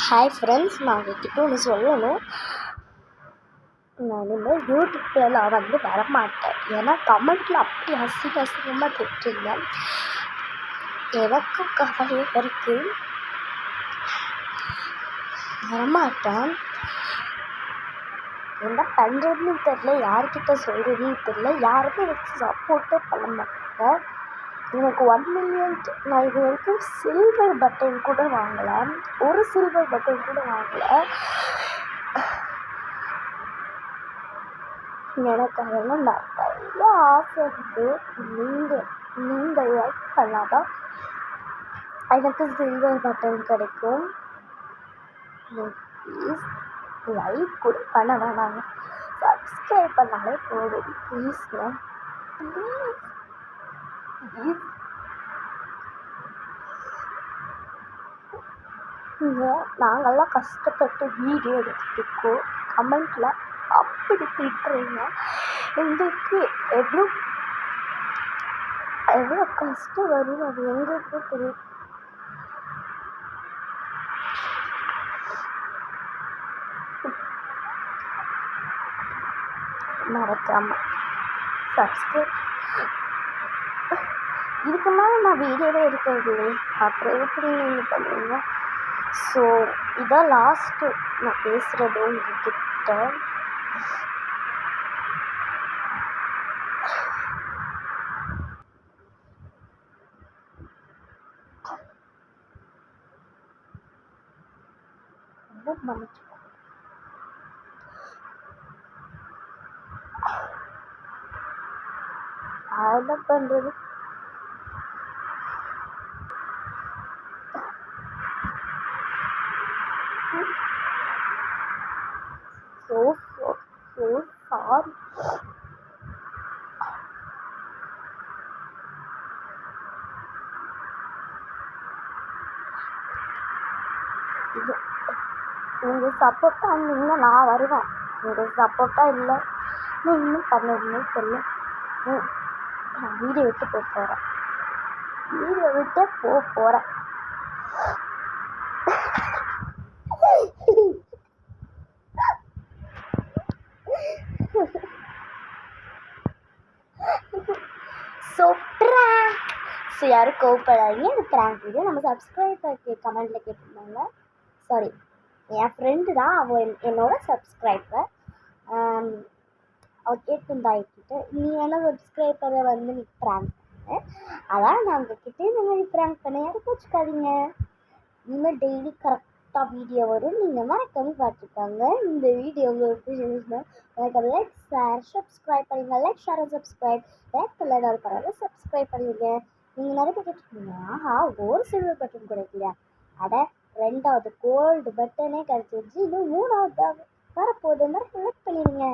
Hi friends, நான் உங்ககிட்ட ஒன்று சொல்லணும். நான் இனிமேல் யூடியூப்பில் நான் வரமாட்டேன். ஏன்னா கமெண்ட்டில் அப்படி அசிங்கமாக திட்டுறீங்க. எனக்கும் கவலையாக இருக்குது. வரமாட்டேன். என்ன பண்ணுறதுன்னு தெரில, யார்கிட்ட சொல்கிறதுன்னு தெரில. யாருமே எனக்கு சப்போர்ட்டும் பண்ண மாட்டாங்க. எனக்கு 1 மில்லியன் நான் இது வரைக்கும் சில்வர் பட்டன் கூட வாங்கலை. ஒரு சில்வர் பட்டன் கூட வாங்கலை. எனக்கு அதெல்லாம் நிறைய ஆசை இருக்குது. நீங்கள் லைக் பண்ணாதான் எனக்கு சில்வர் பட்டன் கிடைக்கும். ப்ளீஸ் லைக் கூட பண்ண வேணாங்க, சப்ஸ்கிரைப் பண்ணாலே போதும். ப்ளீஸ்ங்க, ப்ளீஸ். நாங்கள்லாம் கஷ்டப்பட்டு வீடியோ எடுத்துகிட்டு கமெண்ட்டில் அப்படி திட்டுறீங்க. எங்களுக்கு எவ்வளோ கஷ்டம் வரும் அது எங்களுக்கு தெரியும். மறக்காமல் சப்ஸ்கிரைப். இதுக்கு மேலே நான் வீடியோவே இருக்கிறது இல்லை, அப்புறம் எப்படி நீங்கள் பண்ணுவீங்க? ஸோ இதான் லாஸ்ட்டு நான் பேசுகிறது உங்ககிட்ட. ரொம்ப மன்னிச்சு என்ன பண்ணுறது? So sorry. உங்கள் சப்போர்ட்டாக இருந்தீங்கன்னா நான் வருவேன். உங்கள் சப்போர்ட்டாக இல்லை, நீ இன்னும் பண்ணதுன்னு தெரியல. நான் வீடியோ விட்டு போகிறேன். ஸோ யாரும் கோவப்படாதீங்க. இது ப்ராங்க் வீடியோ. நம்ம சப்ஸ்கிரைபர் கமெண்ட்டில் கேட்டிருந்தாங்க. சாரி, என் ஃப்ரெண்டு தான், அவள் என்னோட சப்ஸ்கிரைபர். அவள் கேட்டிருந்தா என்கிட்ட, நீ வேணால் சப்ஸ்கிரைபரை நீ ப்ராங்க் பண்ண. அதான் நான் உங்ககிட்ட இந்த மாதிரி ப்ராங்க் பண்ண, யாரும் வச்சுக்காதீங்க. இனிமேல் டெய்லி கரெக்டாக வீடியோ வரும். நீங்கள் மறக்காம பார்த்துருக்காங்க. இந்த வீடியோ உங்களுக்கு எனக்கு லைக், ஷேர், சப்ஸ்கிரைப் பண்ணிடுங்க. Like, share and subscribe. Like பண்ணலாம் பரவாயில்ல, சப்ஸ்கிரைப் பண்ணிடுங்க. நீங்கள் நிறைய பேர் கேட்டுருக்கீங்க, ஆஹா ஒரு சில்வர் பட்டன் கிடைக்கலையா? அட, 2வது கோல்டு பட்டனே கிடச்சிருச்சு. இன்னும் 3வது வரப்போகுது. மாதிரி செலக்ட் பண்ணிடுங்க.